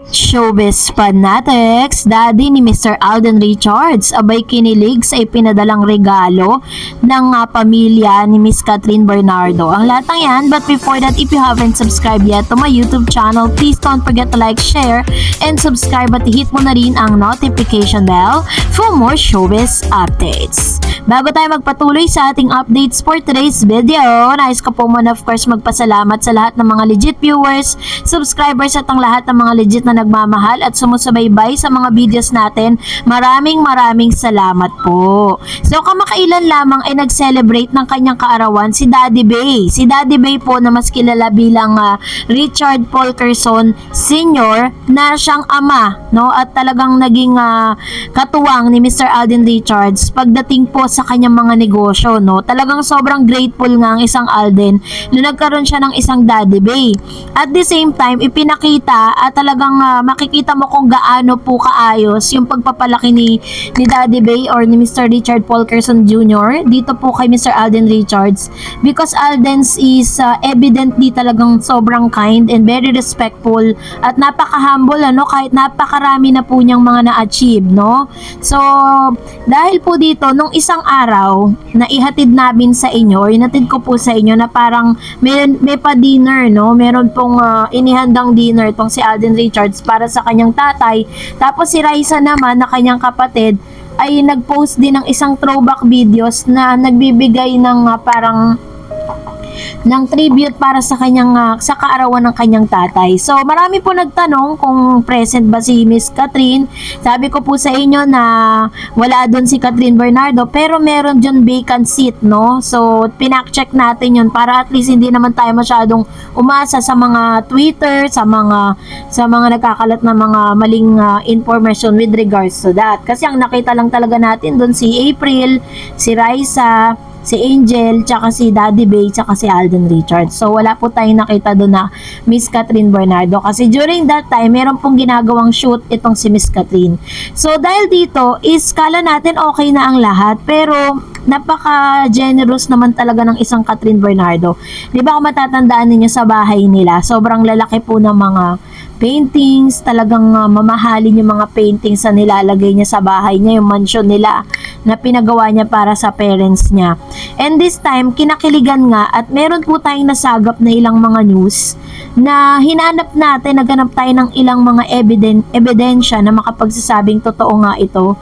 Showbiz fanatics, daddy ni Mr. Alden Richards abay kinilig sa ipinadalang regalo ng pamilya ni Miss Catherine Bernardo. Ang lahat ng yan, but before that, if you haven't subscribed yet to my YouTube channel, please don't forget to like, share, and subscribe at hit mo na rin ang notification bell for more showbiz updates. Bago tayo magpatuloy sa ating updates for today's video, nais ko po muna of course magpasalamat sa lahat ng mga legit viewers, subscribers at ang lahat ng mga legit na nagmamahal at sumusubaybay sa mga videos natin. Maraming salamat po. So kamakailan lamang ay nag-celebrate ng kanyang kaarawan si Daddy Bay. Si Daddy Bay po na mas kilala bilang Richard Polkerson Sr. na siyang ama, no? At talagang naging katuwang ni Mr. Alden Richards pagdating po sa kanyang mga negosyo, no? Talagang sobrang grateful nga ang isang Alden na nagkaroon siya ng isang Daddy Bay. At the same time, ipinakita at talagang makikita mo kung gaano po kaayos yung pagpapalaki ni Daddy Bay or ni Mr. Richard Polkerson Jr. dito po kay Mr. Alden Richards, because Alden's is evidently talagang sobrang kind and very respectful at napaka-humble, ano, kahit napakarami na po niyang mga na-achieve, no? So, dahil po dito, nung isang araw na ihatid namin sa inyo, inatid ko po sa inyo na parang may pa-dinner, no? Meron pong inihandang dinner tong si Alden Richards para sa kanyang tatay. Tapos si Raisa naman na kanyang kapatid ay nag-post din ng isang throwback videos na nagbibigay ng parang ng tribute para sa kanyang sa kaarawan ng kanyang tatay. So marami po nagtanong kung present ba si Miss Catherine. Sabi ko po sa inyo na wala doon si Catherine Bernardo, pero meron dyan vacant seat, no? So pinak-check natin yun para at least hindi naman tayo masyadong umasa sa mga Twitter, sa mga nagkakalat na mga maling information with regards to that. Kasi ang nakita lang talaga natin doon si April, si Raisa, si Angel, tsaka si Daddy Bay, tsaka si Alden Richards. So wala po tayong nakita doon na Miss Catherine Bernardo kasi during that time meron pong ginagawang shoot itong si Miss Catherine. So dahil dito is kala natin okay na ang lahat, pero napaka-generous naman talaga ng isang Catherine Bernardo. Di ba kung matatandaan ninyo sa bahay nila, sobrang lalaki po ng mga paintings, talagang mamahalin yung mga paintings na nilalagay niya sa bahay niya, yung mansion nila na pinagawa niya para sa parents niya. And this time, kinakiligan nga at meron po tayong nasagap na ilang mga news na hinanap natin, naghanap tayo ng ilang mga ebidensya na makapagsasabing totoo nga ito.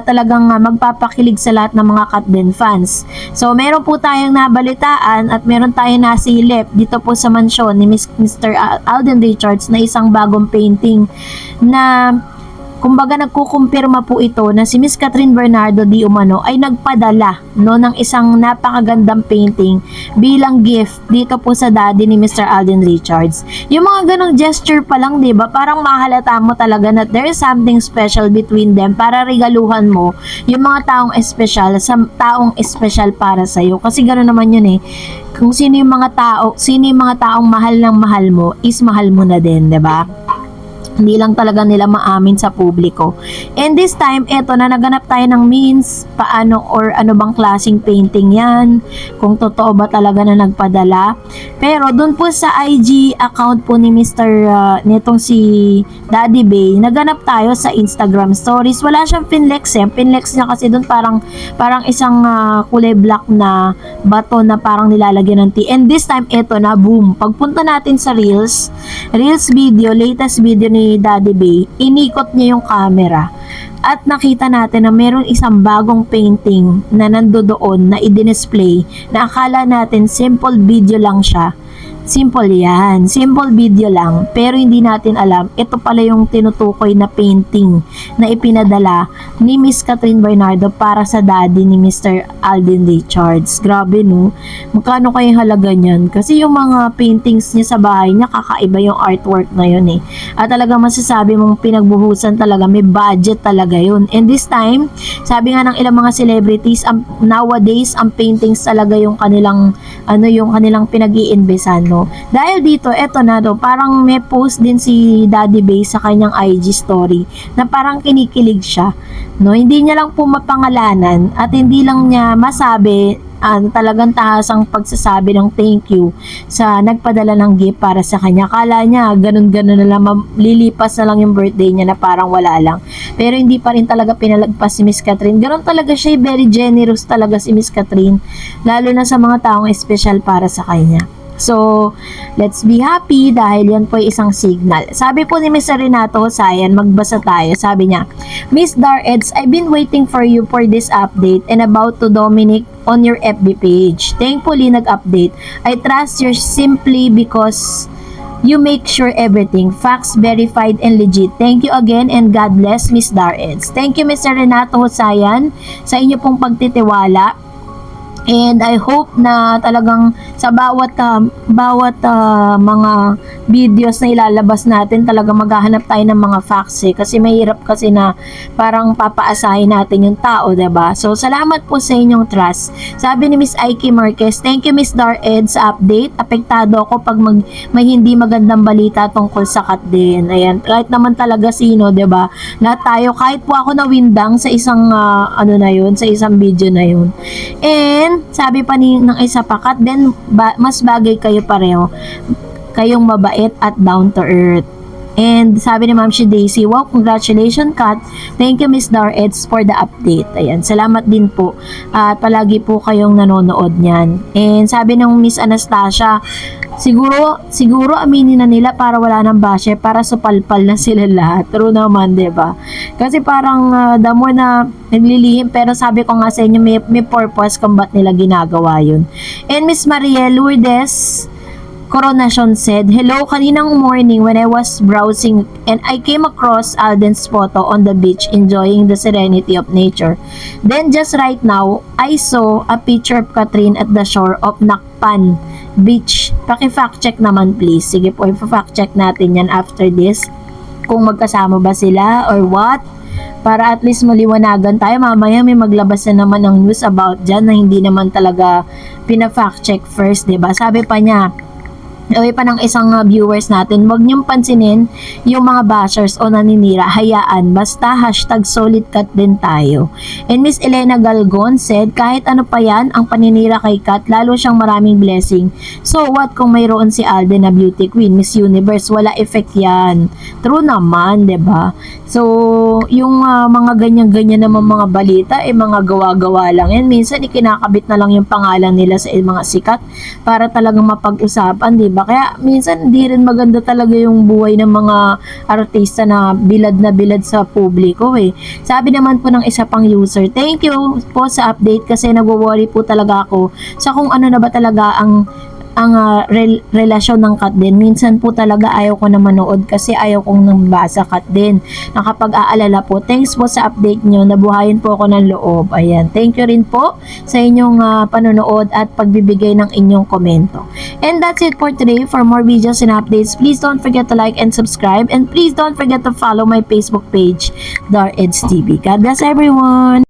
Talagang magpapakilig sa lahat ng mga Katden fans. So, meron po tayong nabalitaan at meron tayong nasilip dito po sa mansyon ni Mr. Alden Richards na isang bagong painting na kumbaga nagkukumpirma po ito na si Miss Catherine Bernardo di umano ay nagpadala, no, ng isang napakagandang painting bilang gift dito po sa daddy ni Mr. Alden Richards. Yung mga ganong gesture pa lang, di ba, parang mahalata mo talaga na there is something special between them para regaluhan mo yung mga taong espesyal sa taong espesyal para sa'yo. Kasi gano'n naman yun eh. Kung sino yung mga taong mahal ng mahal mo, is mahal mo na din, di ba? Hindi lang talaga nila maamin sa publiko. And this time, eto na, naganap tayo ng means, paano or ano bang klaseng painting yan, kung totoo ba talaga na nagpadala. Pero dun po sa IG account po ni Mr. Netong si Daddy Bay, naganap tayo sa Instagram stories. Wala siyang pinlex eh. Pinlex niya kasi dun parang isang kulay black na bato na parang nilalagyan ng tea. And this time, eto na, boom. Pagpunta natin sa Reels video, latest video ni Daddy Bay, inikot niya yung camera at nakita natin na meron isang bagong painting na nandoon na i-display na akala natin simple video lang siya. Simple yan. Simple video lang. Pero hindi natin alam, ito pala yung tinutukoy na painting na ipinadala ni Miss Catherine Bernardo para sa daddy ni Mr. Alden Richards. Grabe, no? Magkano kayong halaga niyan? Kasi yung mga paintings niya sa bahay niya, kakaiba yung artwork na yun eh. At talaga masasabi mong pinagbuhusan talaga, may budget talaga yun. And this time, sabi nga ng ilang mga celebrities, nowadays, ang paintings talaga yung kanilang pinag-iinbesan, no? Dahil dito, eto na do, parang may post din si Daddy Bay sa kanyang IG story na parang kinikilig siya, no? Hindi niya lang po mapangalanan at hindi lang niya masabi talagang tahasang pagsasabi ng thank you sa nagpadala ng gift para sa kanya. Kala niya ganun-ganun na lang, lilipas na lang yung birthday niya na parang wala lang. Pero hindi pa rin talaga pinalagpas si Miss Catherine. Ganun talaga siya, very generous talaga si Miss Catherine, lalo na sa mga taong espesyal para sa kanya. So, let's be happy dahil yan po ay isang signal. Sabi po ni Mr. Renato Husayan, magbasa tayo. Sabi niya, Miss Dareds, I've been waiting for you for this update and about to Dominic on your FB page. Thankfully, nag-update. I trust you simply because you make sure everything, facts verified and legit. Thank you again and God bless Miss Dareds. Thank you Mr. Renato Husayan sa inyo pong pagtitiwala. And I hope na talagang sa bawat mga videos na ilalabas natin, talagang maghahanap tayo ng mga facts kasi mahirap kasi na parang papaasahin natin yung tao, diba? So, salamat po sa inyong trust. Sabi ni Miss Aiki Marquez, thank you Miss Dareds sa update. Apektado ako pag may hindi magandang balita tungkol sa kat din. Ayan, kahit naman talaga sino, diba? Lahat tayo, kahit po ako nawindang sa isang sa isang video na yun. And sabi pa ng isa pa, Kat, then mas bagay kayo pareho. Kayong mabait at down to earth. And sabi ni Ma'am Daisy, wow, congratulations Kat. Thank you Miss Dareds for the update. Ayan, salamat din po. At palagi po kayong nanonood niyan. And sabi ng Miss Anastasia, siguro aminin na nila para wala nang bashe, para supalpal na sila lahat. True naman, diba? Kasi parang the more na naglilihim, pero sabi ko nga sa inyo, may purpose kung ba't nila ginagawa yun. And Miss Mariel Lourdes Coronation said, hello, kaninang morning when I was browsing and I came across Alden's photo on the beach enjoying the serenity of nature. Then just right now, I saw a picture of Catherine at the shore of Nakpan Beach. Paki-fact check naman please. Sige po, i-fact check natin yan after this. Kung magkasama ba sila or what. Para at least maliwanagan tayo. Mamaya may maglabas na naman ng news about dyan na hindi naman talaga pina-fact check first, diba? Sabi pa niya, pa ng isang viewers natin, wag niyong pansinin yung mga bashers o naninira, hayaan, basta #solid kat din tayo. And Miss Elena Galgon said, kahit ano pa yan, ang paninira kay Kat, lalo siyang maraming blessing. So what kung mayroon si Alden na beauty queen, Miss Universe, wala effect yan. True naman, 'di ba? So yung mga ganyan-ganyan naman mga balita, mga gawa-gawa lang yan. Minsan ikinakabit na lang yung pangalan nila sa mga sikat para talagang mapag-usapan, 'di ba? Kaya minsan hindi rin maganda talaga yung buhay ng mga artista na bilad sa publiko eh. Sabi naman po ng isa pang user, thank you po sa update kasi nagwo-worry po talaga ako sa kung ano na ba talaga ang relasyon ng Kat din. Minsan po talaga ayaw ko na manood kasi ayaw kong nabasa Kat din. Nakapag-aalala po. Thanks po sa update nyo. Nabuhayin po ako ng loob. Ayan. Thank you rin po sa inyong panonood at pagbibigay ng inyong komento. And that's it for today. For more videos and updates, please don't forget to like and subscribe. And please don't forget to follow my Facebook page, Dareds TV. God bless everyone!